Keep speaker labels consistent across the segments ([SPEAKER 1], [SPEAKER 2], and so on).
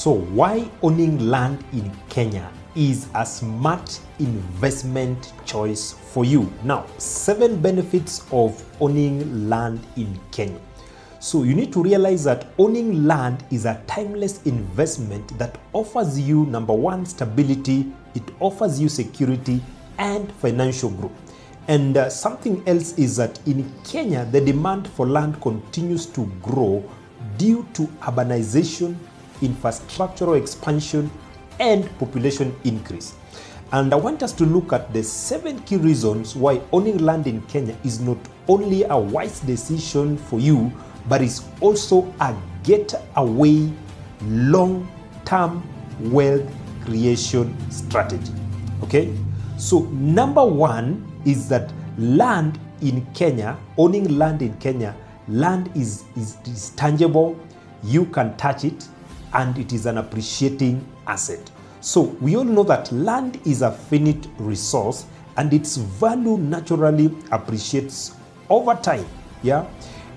[SPEAKER 1] So why owning land in Kenya is a smart investment choice for you. Now, 7 benefits of owning land in Kenya. So you need to realize that owning land is a timeless investment that offers you, number one, stability, it offers you security and financial growth. And something else is that in Kenya, the demand for land continues to grow due to urbanization, infrastructural expansion, and population increase. And I want us to look at the 7 key reasons why owning land in Kenya is not only a wise decision for you, but is also a getaway long-term wealth creation strategy. Okay? So number 1 is that land in Kenya, owning land in Kenya, land is tangible, you can touch it, and it is an appreciating asset. So we all know that land is a finite resource and its value naturally appreciates over time. Yeah?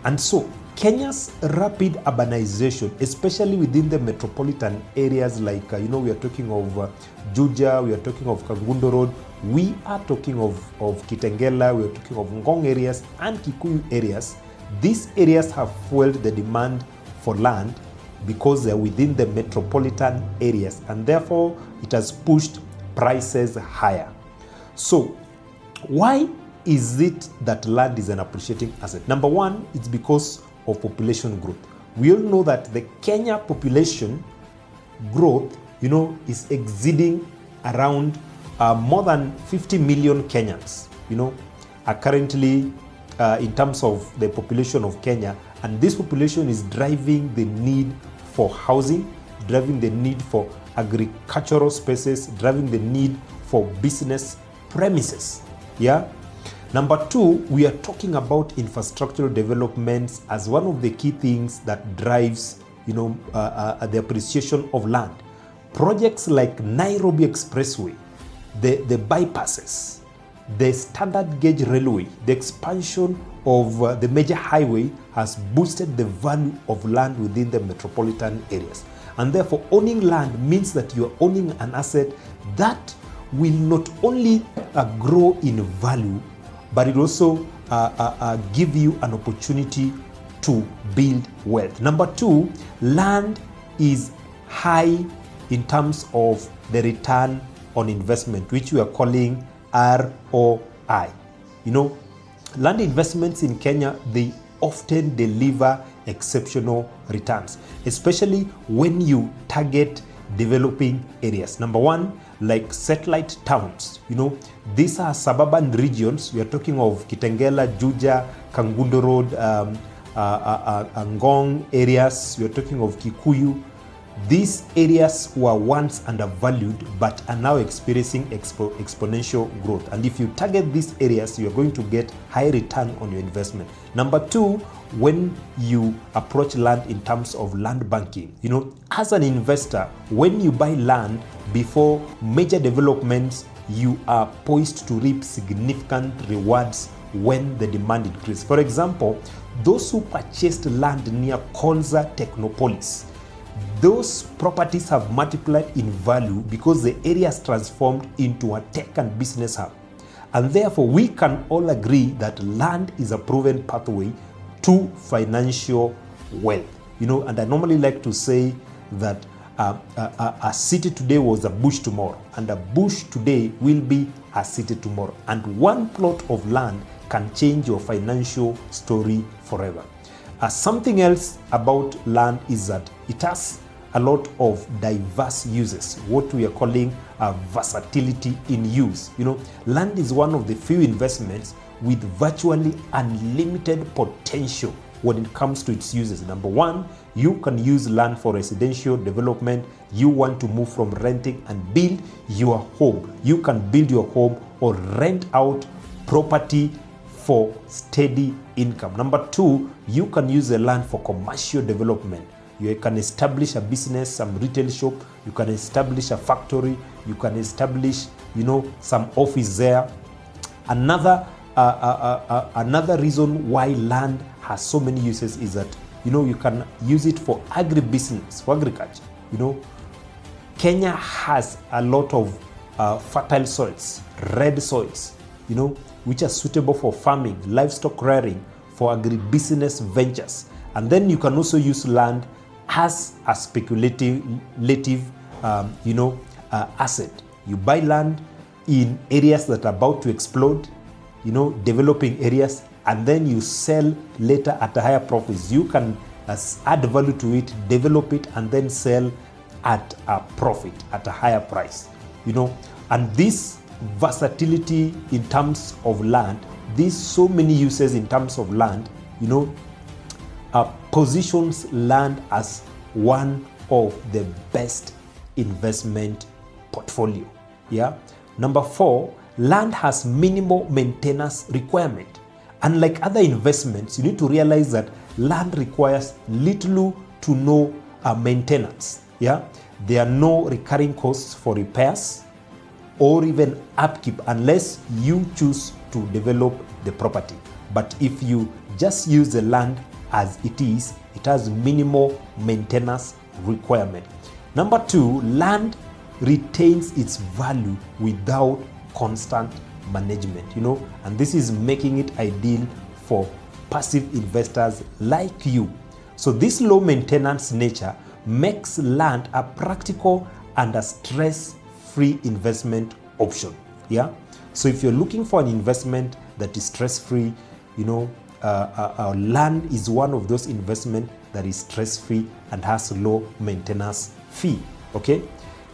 [SPEAKER 1] And so Kenya's rapid urbanization, especially within the metropolitan areas like, we are talking of Juja, we are talking of Kangundo Road, we are talking of Kitengela, we are talking of Ngong areas and Kikuyu areas. These areas have fueled the demand for land because they are within the metropolitan areas, and therefore it has pushed prices higher. So why is it that land is an appreciating asset? Number 1, it's because of population growth. We all know that the Kenya population growth, is exceeding around more than 50 million Kenyans, are currently in terms of the population of Kenya, and this population is driving the need for housing, driving the need for agricultural spaces, driving the need for business premises. Yeah. Number 2, we are talking about infrastructural developments as one of the key things that drives, the appreciation of land. Projects like Nairobi Expressway, the bypasses, the standard gauge railway, the expansion of the major highway has boosted the value of land within the metropolitan areas. And therefore, owning land means that you are owning an asset that will not only grow in value, but it also give you an opportunity to build wealth. Number 2, land is high in terms of the return on investment, which we are calling ROI. Land investments in Kenya, they often deliver exceptional returns, especially when you target developing areas. Number 1, like satellite towns. These are suburban regions. We are talking of Kitengela, Juja, Kangundo Road, Ngong areas. We are talking of Kikuyu. These areas were once undervalued but are now experiencing exponential growth. And if you target these areas, you are going to get high return on your investment. Number 2, when you approach land in terms of land banking, as an investor, when you buy land before major developments, you are poised to reap significant rewards when the demand increases. For example, those who purchased land near Konza Technopolis, those properties have multiplied in value because the area has transformed into a tech and business hub. And therefore, we can all agree that land is a proven pathway to financial wealth. And I normally like to say that a city today was a bush tomorrow, and a bush today will be a city tomorrow. And one plot of land can change your financial story forever. Something else about land is that it has a lot of diverse uses, what we are calling versatility in use. Land is one of the few investments with virtually unlimited potential when it comes to its uses. Number 1, you can use land for residential development. You want to move from renting and build your home. You can build your home or rent out property for steady income. Number 2, you can use the land for commercial development. You can establish a business, some retail shop. You can establish a factory. You can establish, some office there. Another reason why land has so many uses is that, you can use it for agribusiness, for agriculture. You know, Kenya has a lot of fertile soils, red soils, you know, which are suitable for farming, livestock rearing, for agribusiness ventures. And then you can also use land as a speculative, asset. You buy land in areas that are about to explode, you know, developing areas, and then you sell later at a higher profits. You can add value to it, develop it, and then sell at a profit, at a higher price, you know. And this versatility in terms of land, these so many uses in terms of land, you know, positions land as one of the best investment portfolio. Yeah. Number 4, land has minimal maintenance requirement. Unlike other investments, you need to realize that land requires little to no maintenance. Yeah, there are no recurring costs for repairs or even upkeep unless you choose to develop the property. But if you just use the land as it is, it has minimal maintenance requirement. Number 2, land retains its value without constant management, you know, and this is making it ideal for passive investors like you. So this low maintenance nature makes land a practical and a stress-free investment option. Yeah. So if you're looking for an investment that is stress-free, you know, land is one of those investments that is stress-free and has low maintenance fee. Okay.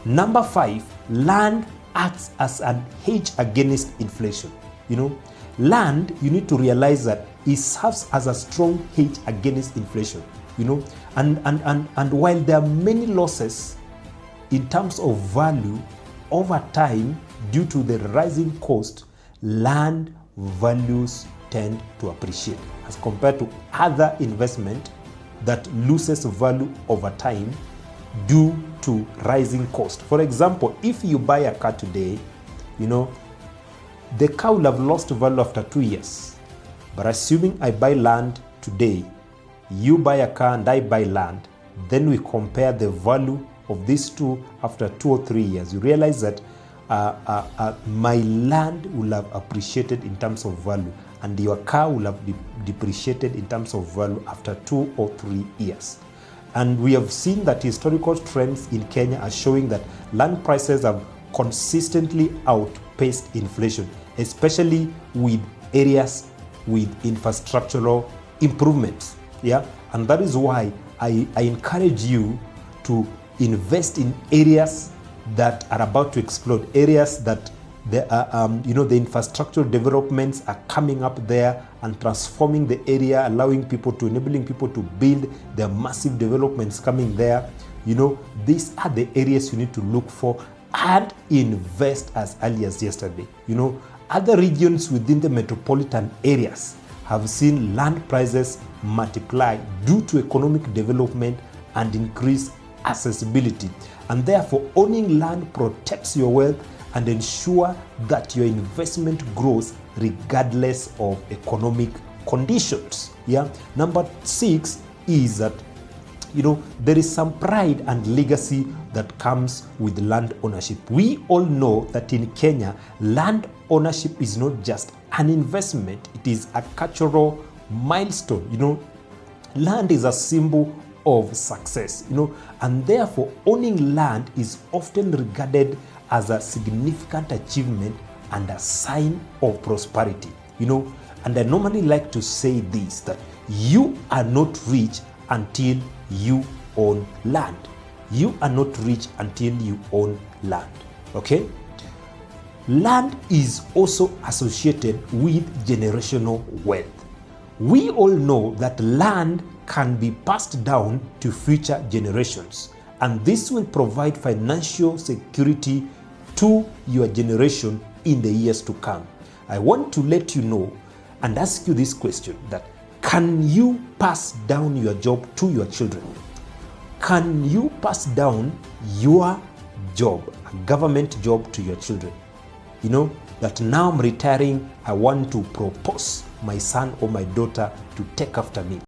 [SPEAKER 1] Number 5, land acts as an hedge against inflation. You know, land, you need to realize that it serves as a strong hedge against inflation. You know, and while there are many losses in terms of value over time due to the rising cost, land values tend to appreciate as compared to other investment that loses value over time due to rising cost. For example, if you buy a car today, you know, the car will have lost value after 2 years. But assuming I buy land today, you buy a car and I buy land, then we compare the value of these two after 2 or 3 years. You realize that my land will have appreciated in terms of value and your car will have depreciated in terms of value after 2 or 3 years. And we have seen that historical trends in Kenya are showing that land prices have consistently outpaced inflation, especially with areas with infrastructural improvements. Yeah, and that is why I encourage you to invest in areas that are about to explode, areas that the infrastructural developments are coming up there and transforming the area, enabling people to build the massive developments coming there. You know, these are the areas you need to look for and invest as early as yesterday. You know, other regions within the metropolitan areas have seen land prices multiply due to economic development and increased accessibility. And therefore, owning land protects your wealth and ensure that your investment grows regardless of economic conditions. Yeah. Number 6 is that, you know, there is some pride and legacy that comes with land ownership. We all know that in Kenya, land ownership is not just an investment, it is a cultural milestone. You know, land is a symbol of success, you know, and therefore owning land is often regarded as a significant achievement and a sign of prosperity, you know. And I normally like to say this, that you are not rich until you own land. You are not rich until you own land. Okay? Land is also associated with generational wealth. We all know that land can be passed down to future generations, and this will provide financial security to your generation in the years to come. I want to let you know and ask you this question, that can you pass down your job to your children? Can you pass down your job, a government job, to your children? You know, that now I'm retiring, I want to propose my son or my daughter to take after me.